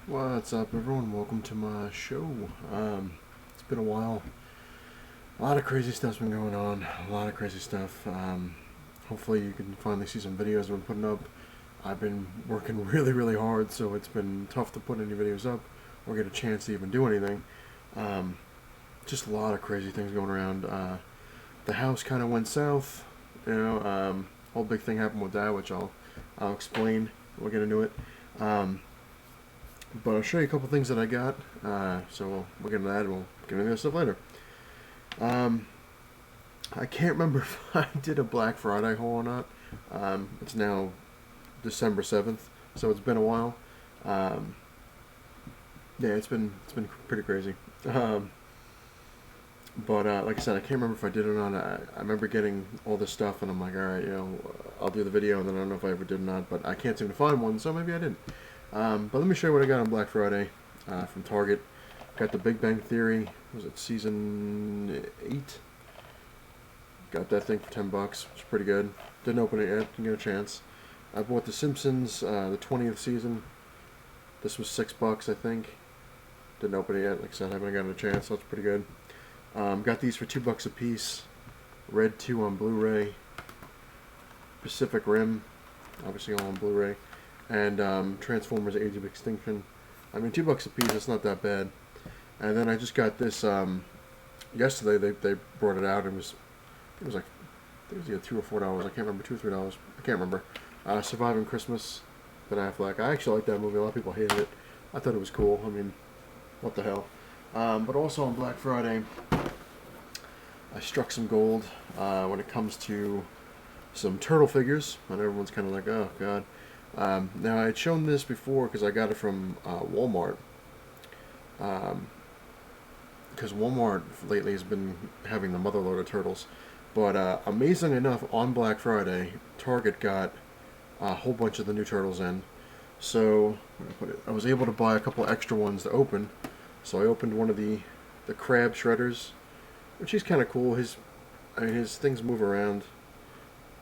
What's up, everyone? Welcome to my show. It's been a while. A lot of crazy stuff's been going on. A lot of crazy stuff. Hopefully you can finally see some videos I've been putting up. I've been working really hard, so it's been tough to put any videos up or get a chance to even do anything. Just a lot of crazy things going around. The house kind of went south. Whole big thing happened with that, which I'll explain. We'll get into it. But I'll show you a couple things that I got, so we'll get into that and we'll get into this stuff later. I can't remember if I did a Black Friday haul or not. It's now December 7th, so it's been a while. Yeah, it's been pretty crazy. But like I said, I can't remember if I did it or not. I remember getting all this stuff, and I'm like, alright, I'll do the video, and then I don't know if I ever did or not, but I can't seem to find one, so maybe I didn't. But let me show you what I got on Black Friday from Target. Got the Big Bang Theory. Was it season 8? Got that thing for $10. Which is pretty good. Didn't open it yet. Didn't get a chance. I bought The Simpsons, the 20th season. This was $6, I think. Didn't open it yet. Like I said, I haven't gotten a chance. So that's pretty good. Got these for $2 a piece. Red 2 on Blu-ray. Pacific Rim, obviously all on Blu-ray. And Transformers Age of Extinction. I mean, $2 a piece, it's not that bad. And then I just got this yesterday. They brought it out. It was like, I think it was either $2 or $4. I can't remember, $2 or $3. I can't remember. Surviving Christmas, Ben Affleck. I actually like that movie. A lot of people hated it. I thought it was cool. I mean, what the hell. But also on Black Friday, I struck some gold when it comes to some turtle figures. And everyone's kind of like, oh god. Now I had shown this before because I got it from Walmart. Because Walmart lately has been having the motherload of turtles. But amazing enough, on Black Friday, Target got a whole bunch of the new turtles in. So I was able to buy a couple extra ones to open. So I opened one of the crab shredders, which is kind of cool. His things move around.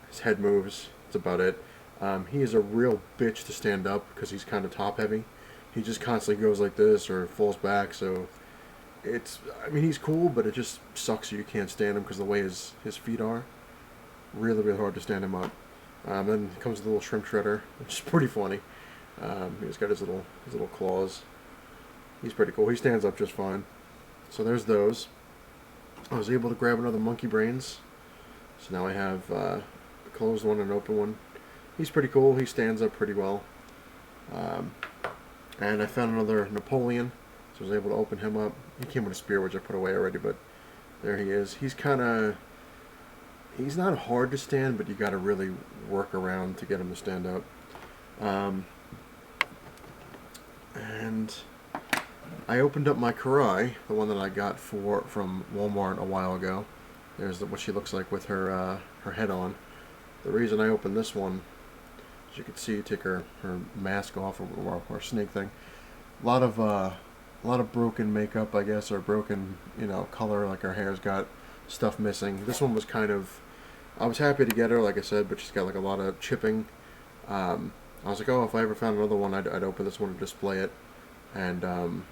His head moves. That's about it. He is a real bitch to stand up because he's kind of top heavy. He just constantly goes like this or falls back, so he's cool, but it just sucks that you can't stand him because the way his feet are. Really hard to stand him up. Then comes the little shrimp shredder, which is pretty funny. He's got his little claws. He's pretty cool. He stands up just fine. So there's those. I was able to grab another monkey brains. So now I have a closed one and an open one. He's pretty cool. He stands up pretty well. And I found another Napoleon, so I was able to open him up. He came with a spear, which I put away already, but there he is. He's not hard to stand, but you got to really work around to get him to stand up. And I opened up my c.r.a.c.k.a, the one that I got from Walmart a while ago. There's what she looks like with her head on. The reason I opened this one, as you can see, take her mask off or snake thing. A lot of broken makeup, I guess, or broken color. Like her hair's got stuff missing. This one was kind of. I was happy to get her, like I said, but she's got like a lot of chipping. I was like, oh, if I ever found another one, I'd open this one and display it. And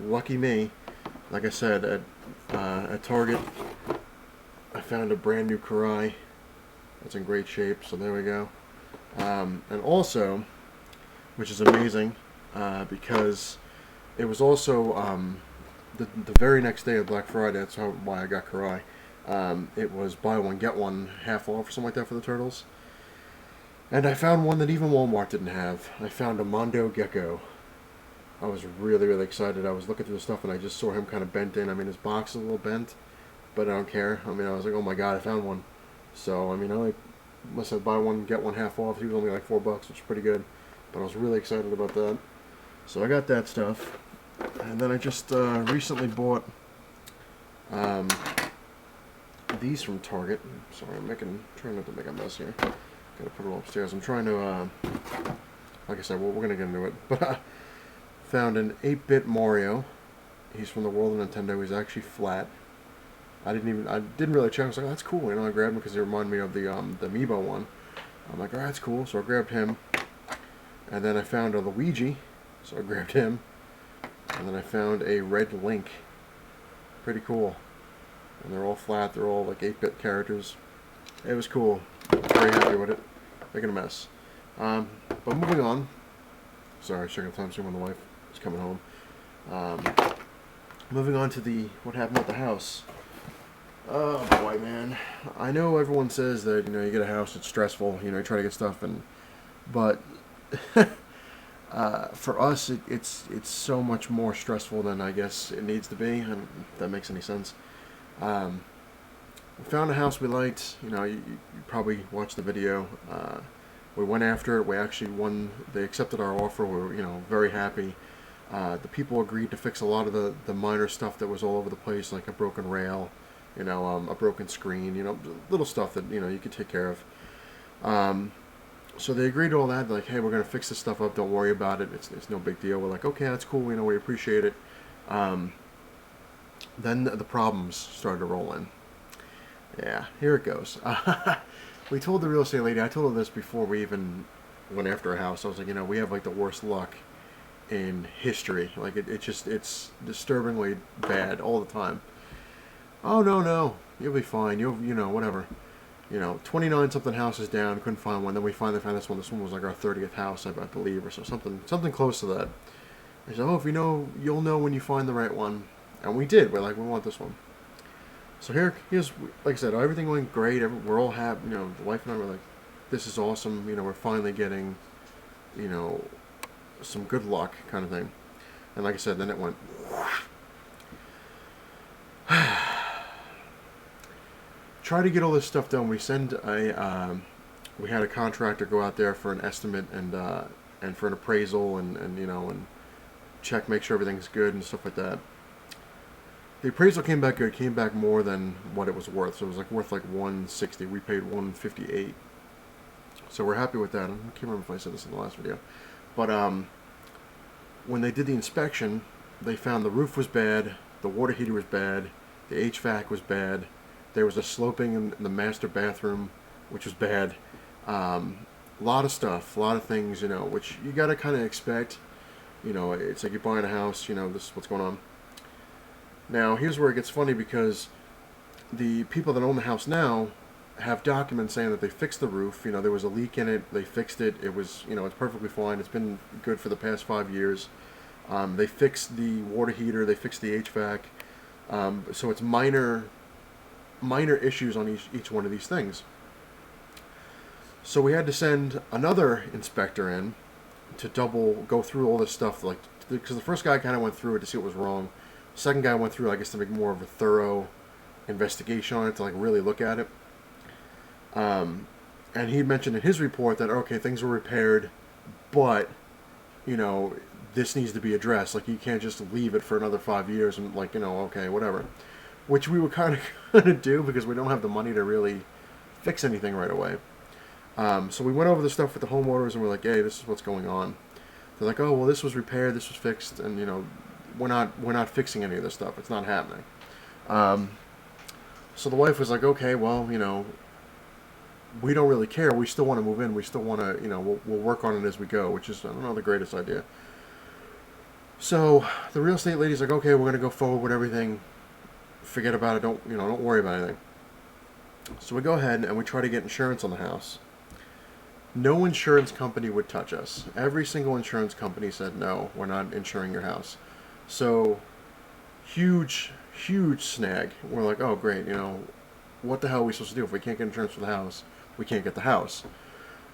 lucky me, like I said, at Target, I found a brand new c.r.a.c.k.a. It's in great shape, so there we go. And also, which is amazing, because it was also the very next day of Black Friday. That's why I got c.r.a.c.k.a. It was buy one get one half off or something like that for the turtles. And I found one that even Walmart didn't have. I found a Mondo Gecko. I was really excited. I was looking through the stuff and I just saw him kind of bent in. I mean, his box is a little bent, but I don't care. I mean, I was like, oh my god, I found one. So, I mean, unless I buy one, get one half off. He was only like $4, which is pretty good. But I was really excited about that. So I got that stuff. And then I just recently bought these from Target. Sorry, I'm trying not to make a mess here. Gotta put it all upstairs. I'm trying to, like I said, we're gonna get into it. But I found an 8-bit Mario. He's from the world of Nintendo. He's actually flat. I didn't really check. I was like, oh, that's cool. I grabbed him because he reminded me of the Amiibo one. I'm like, all right, that's cool. So I grabbed him. And then I found a Luigi. So I grabbed him, and then I found a red link. Pretty cool. And they're all flat. They're all like 8-bit characters. It was cool. Very happy with it. Making a mess. But moving on. Sorry, checking the time soon when the wife is coming home. Moving on to the what happened at the house. Oh boy, man. I know everyone says that you get a house, it's stressful. You try to get stuff, but for us, it's so much more stressful than I guess it needs to be. And if that makes any sense. We found a house we liked. You probably watched the video. We went after it. We actually won. They accepted our offer. We were very happy. The people agreed to fix a lot of the minor stuff that was all over the place, like a broken rail, a broken screen, little stuff that you could take care of. So they agreed to all that. Like, hey, we're gonna fix this stuff up. Don't worry about it. It's no big deal. We're like, okay, that's cool. We appreciate it. Then the problems started to roll in. Yeah, here it goes. We told the real estate lady. I told her this before we even went after a house. I was like, we have like the worst luck in history. Like it's disturbingly bad all the time. Oh no, you'll be fine. You'll whatever. 29 something houses down, couldn't find one. Then we finally found this one. This one was like our 30th house, I believe, or so something close to that. I said, oh, if you'll know when you find the right one, and we did. We're like, we want this one. So here's like I said, everything went great. We're all happy. The wife and I were like, this is awesome. We're finally getting, some good luck kind of thing. And like I said, then it went. Try to get all this stuff done. We had a contractor go out there for an estimate and for an appraisal and check, make sure everything's good and stuff like that. The appraisal came back good. Came back more than what it was worth. So it was worth like $160. We paid $158. So we're happy with that. I can't remember if I said this in the last video, but when they did the inspection, they found the roof was bad, the water heater was bad, the HVAC was bad. There was a sloping in the master bathroom, which was bad. A lot of stuff, a lot of things, which you got to kind of expect. It's like you're buying a house. This is what's going on. Now, here's where it gets funny because the people that own the house now have documents saying that they fixed the roof. There was a leak in it. They fixed it. It was, it's perfectly fine. It's been good for the past 5 years. They fixed the water heater. They fixed the HVAC. So it's minor issues on each one of these things. So we had to send another inspector in to go through all this stuff, because the first guy kind of went through it to see what was wrong. Second guy went through, I guess, to make more of a thorough investigation on it, to really look at it. And he mentioned in his report that okay, things were repaired, but this needs to be addressed. You can't just leave it for another 5 years and okay, whatever. Which we were kind of gonna do because we don't have the money to really fix anything right away. So we went over the stuff with the homeowners and we're like, hey, this is what's going on. They're like, oh well, this was repaired, this was fixed, and we're not fixing any of this stuff. It's not happening. So the wife was like, okay, well, we don't really care. We still want to move in. We still want to, we'll work on it as we go, which is, I don't know, the greatest idea. So the real estate lady's like, okay, we're going to go forward with everything. Forget about it. Don't worry about anything. So we go ahead and we try to get insurance on the house. No insurance company would touch us. Every single insurance company said, no, we're not insuring your house. So huge snag. We're like, oh great, what the hell are we supposed to do? If we can't get insurance for the house, we can't get the house.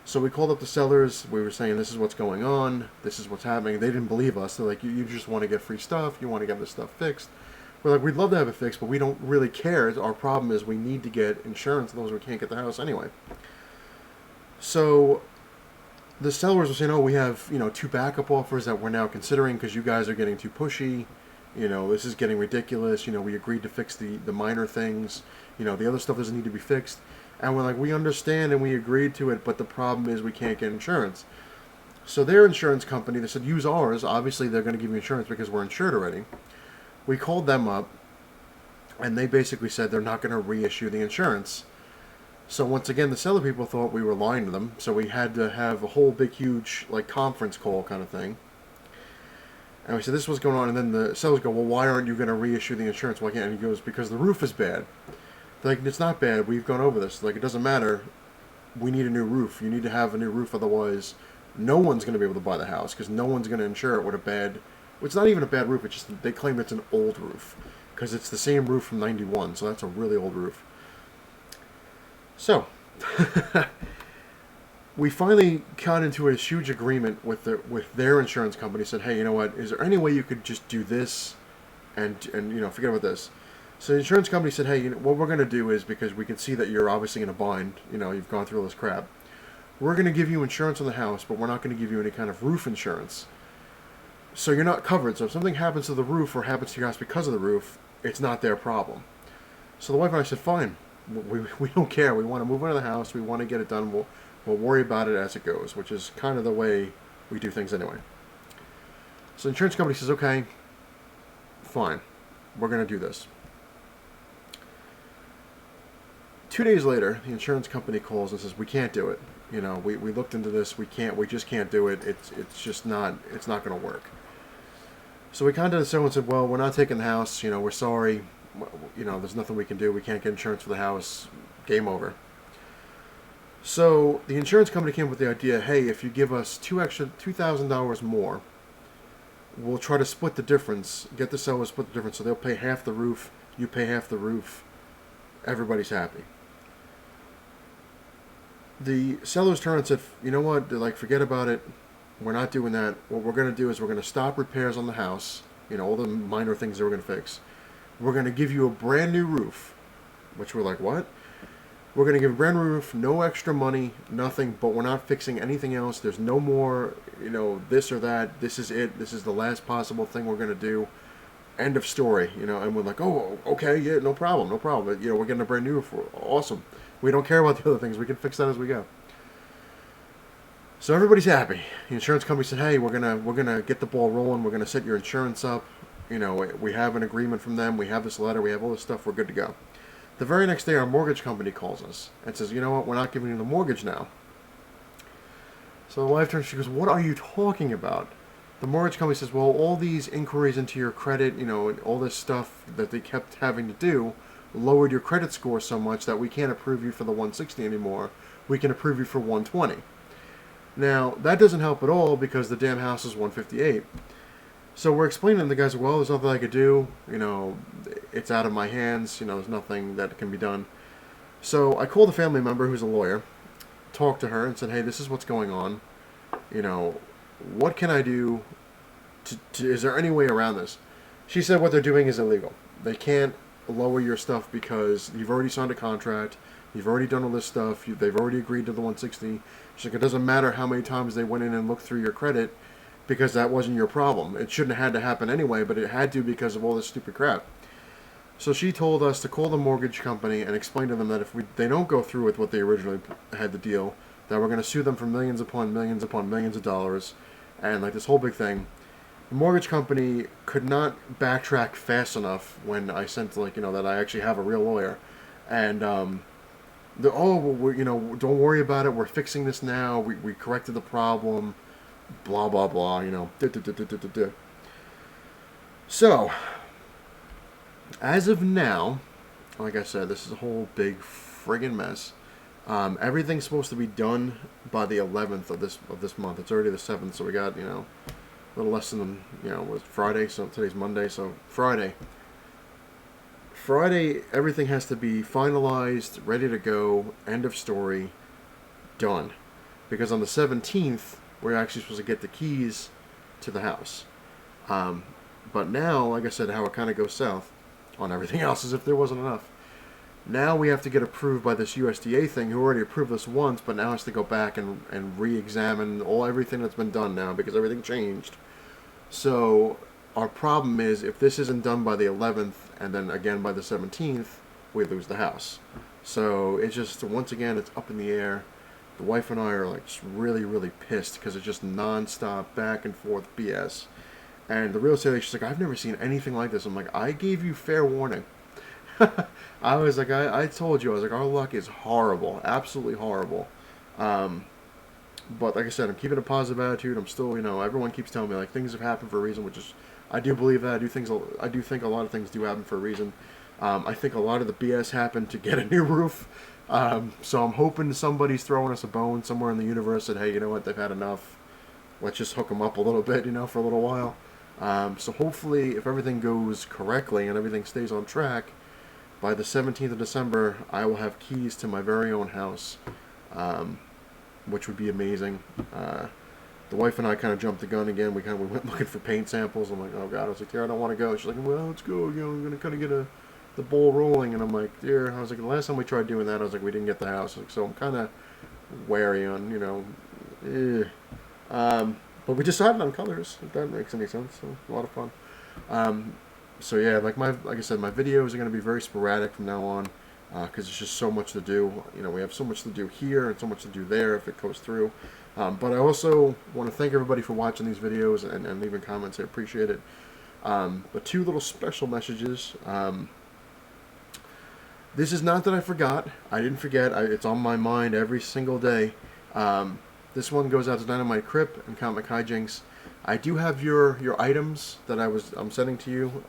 So we called up the sellers. We were saying, this is what's going on. This is what's happening. They didn't believe us. They're like, you just want to get free stuff. You want to get this stuff fixed. We're like, we'd love to have it fixed, but we don't really care. Our problem is we need to get insurance, otherwise we can't get the house anyway. So the sellers were saying, oh, we have, 2 backup offers that we're now considering because you guys are getting too pushy. This is getting ridiculous. We agreed to fix the minor things. The other stuff doesn't need to be fixed. And we're like, we understand and we agreed to it, but the problem is we can't get insurance. So their insurance company, they said, use ours. Obviously, they're going to give you insurance because we're insured already. We called them up, and they basically said they're not going to reissue the insurance. So once again, the seller people thought we were lying to them. So we had to have a whole big, huge, conference call kind of thing. And we said, this is what's going on. And then the sellers go, well, why aren't you going to reissue the insurance? Why can't? And he goes, because the roof is bad. They're like, it's not bad. We've gone over this. Like, it doesn't matter. We need a new roof. You need to have a new roof. Otherwise, no one's going to be able to buy the house because no one's going to insure it with a bad... It's not even a bad roof. It's just they claim it's an old roof because it's the same roof from 91. So that's a really old roof. So... we finally got into a huge agreement with their insurance company. Said, hey, you know what? Is there any way you could just do this, and forget about this? So the insurance company said, hey, what we're going to do is, because we can see that you're obviously in a bind. You've gone through all this crap. We're going to give you insurance on the house, but we're not going to give you any kind of roof insurance. So you're not covered. So if something happens to the roof or happens to your house because of the roof, it's not their problem. So the wife and I said, fine. We don't care. We want to move into the house. We want to get it done. We'll worry about it as it goes, which is kind of the way we do things anyway. So the insurance company says, okay, fine, we're going to do this. 2 days later, the insurance company calls and says, we can't do it. We looked into this. We just can't do it. It's not going to work. So we contacted someone and said, well, we're not taking the house. We're sorry. There's nothing we can do. We can't get insurance for the house. Game over. So the insurance company came up with the idea, hey, if you give us $2,000 more, we'll try to split the difference, get the seller to split the difference, so they'll pay half the roof, you pay half the roof, everybody's happy. The sellers turned and said, you know what, they're like, forget about it, we're not doing that. What we're going to do is we're going to stop repairs on the house, all the minor things that we're going to fix. We're going to give you a brand new roof, which we're like, what? We're going to give a brand new roof, no extra money, nothing, but we're not fixing anything else. There's no more, this or that. This is it. This is the last possible thing we're going to do. End of story, and we're like, oh, okay, yeah, no problem. But, we're getting a brand new roof. Awesome. We don't care about the other things. We can fix that as we go. So everybody's happy. The insurance company said, hey, we're gonna get the ball rolling. We're going to set your insurance up. We have an agreement from them. We have this letter. We have all this stuff. We're good to go. The very next day, our mortgage company calls us and says, you know what, we're not giving you the mortgage now. So the wife turns, she goes, what are you talking about? The mortgage company says, well, all these inquiries into your credit, and all this stuff that they kept having to do lowered your credit score so much that we can't approve you for the 160 anymore. We can approve you for 120. Now, that doesn't help at all because the damn house is 158. So we're explaining to the guys, well, there's nothing I could do. It's out of my hands. There's nothing that can be done. So I called a family member who's a lawyer, talked to her, and said, hey, this is what's going on. What can I do? Is there any way around this? She said what they're doing is illegal. They can't lower your stuff because you've already signed a contract. You've already done all this stuff. They've already agreed to the 160. She's like, it doesn't matter how many times they went in and looked through your credit, because that wasn't your problem. It shouldn't have had to happen anyway, but it had to because of all this stupid crap. So she told us to call the mortgage company and explain to them that if they don't go through with what they originally had the deal, that we're going to sue them for millions upon millions upon millions of dollars, and like this whole big thing. The mortgage company could not backtrack fast enough when I sent that I actually have a real lawyer, and don't worry about it. We're fixing this now. We corrected the problem. Blah, blah, blah, So, as of now, like I said, this is a whole big friggin' mess. Everything's supposed to be done by the 11th of this month. It's already the 7th, so we got, a little less than, was Friday, so today's Monday, so Friday, everything has to be finalized, ready to go, end of story, done. Because on the 17th, we're actually supposed to get the keys to the house. But now, like I said, how it kind of goes south on everything else as if there wasn't enough. Now we have to get approved by this USDA thing, who already approved us once, but now has to go back and re-examine everything that's been done now because everything changed. So our problem is if this isn't done by the 11th and then again by the 17th, we lose the house. So it's just, once again, it's up in the air. The wife and I are like just really, really pissed because it's just non-stop back and forth BS. And the real estate agent, she's like, I've never seen anything like this. I'm like, I gave you fair warning. I was like, I told you, I was like, our luck is horrible, absolutely horrible. But like I said, I'm keeping a positive attitude. I'm still, everyone keeps telling me like things have happened for a reason, which is, I do believe that. I do think a lot of things do happen for a reason. I think a lot of the BS happened to get a new roof. So I'm hoping somebody's throwing us a bone somewhere in the universe that, hey, you know what, they've had enough. Let's just hook them up a little bit, for a little while. So hopefully, if everything goes correctly and everything stays on track, by the 17th of December, I will have keys to my very own house, which would be amazing. The wife and I kind of jumped the gun again. We went looking for paint samples. I'm like, oh God. I was like, dear, I don't want to go. She's like, well, let's go. I'm gonna kind of get the ball rolling. And I'm like, dear, I was like, the last time we tried doing that, I was like, we didn't get the house. Like, so I'm kind of wary on, but we decided on colors, if that makes any sense. So a lot of fun. So yeah, like I said, my videos are going to be very sporadic from now on, because it's just so much to do. We have so much to do here and so much to do there if it goes through. But I also want to thank everybody for watching these videos and leaving comments. I appreciate it. But two little special messages. This is not that I forgot. I didn't forget. It's on my mind every single day. This one goes out to Dynamite Crip and Comic Hijinks. I do have your items that I'm sending to you,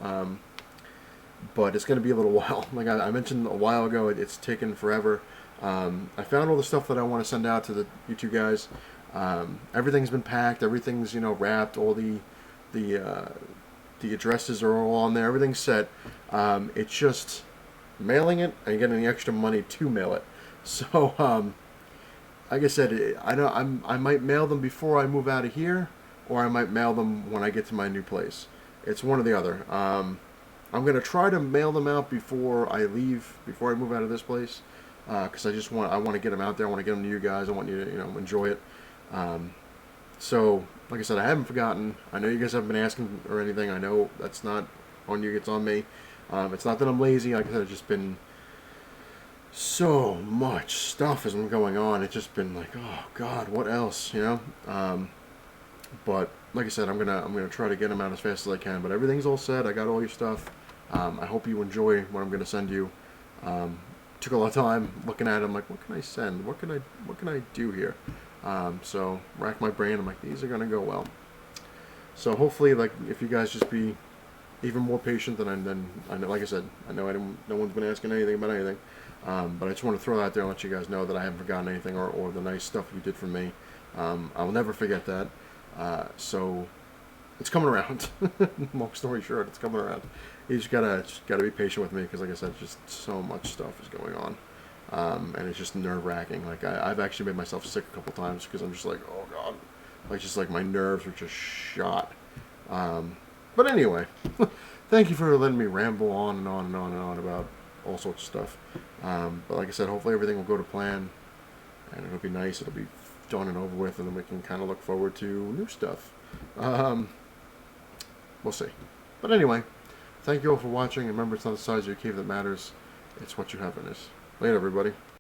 but it's going to be a little while. Like I mentioned a while ago, it's taken forever. I found all the stuff that I want to send out to you two guys. Everything's been packed. Everything's wrapped. All the addresses are all on there. Everything's set. It's just mailing it and getting the extra money to mail it. So like I said, I might mail them before I move out of here, or I might mail them when I get to my new place. It's one or the other. I'm gonna try to mail them out before I leave, before I move out of this place, because I want to get them out there. I want to get them to you guys. I want you to enjoy it. So like I said, I haven't forgotten. I know you guys haven't been asking or anything. I know that's not on you. It's on me. It's not that I'm lazy. Like I said, it's just been so much stuff has been going on. It's just been like, oh God, what else? But like I said, I'm gonna try to get them out as fast as I can. But everything's all set. I got all your stuff. I hope you enjoy what I'm gonna send you. Took a lot of time looking at it. I'm like, what can I send? What can I do here? So rack my brain. I'm like, these are gonna go well. So hopefully, like, if you guys just be even more patient than I know. Like I said, I know no one's been asking anything about anything. But I just want to throw that out there and let you guys know that I haven't forgotten anything or the nice stuff you did for me. I'll never forget that. So it's coming around. Long story short, it's coming around. You just gotta be patient with me because, like I said, just so much stuff is going on, and it's just nerve-wracking. Like I've actually made myself sick a couple times because I'm just like, oh God, like my nerves are just shot. But anyway, thank you for letting me ramble on and on and on and on about all sorts of stuff. But like I said, hopefully everything will go to plan, and it'll be nice. It'll be done and over with, and then we can kind of look forward to new stuff. We'll see. But anyway, thank you all for watching, and remember, it's not the size of your cave that matters. It's what you have in it. Later, everybody.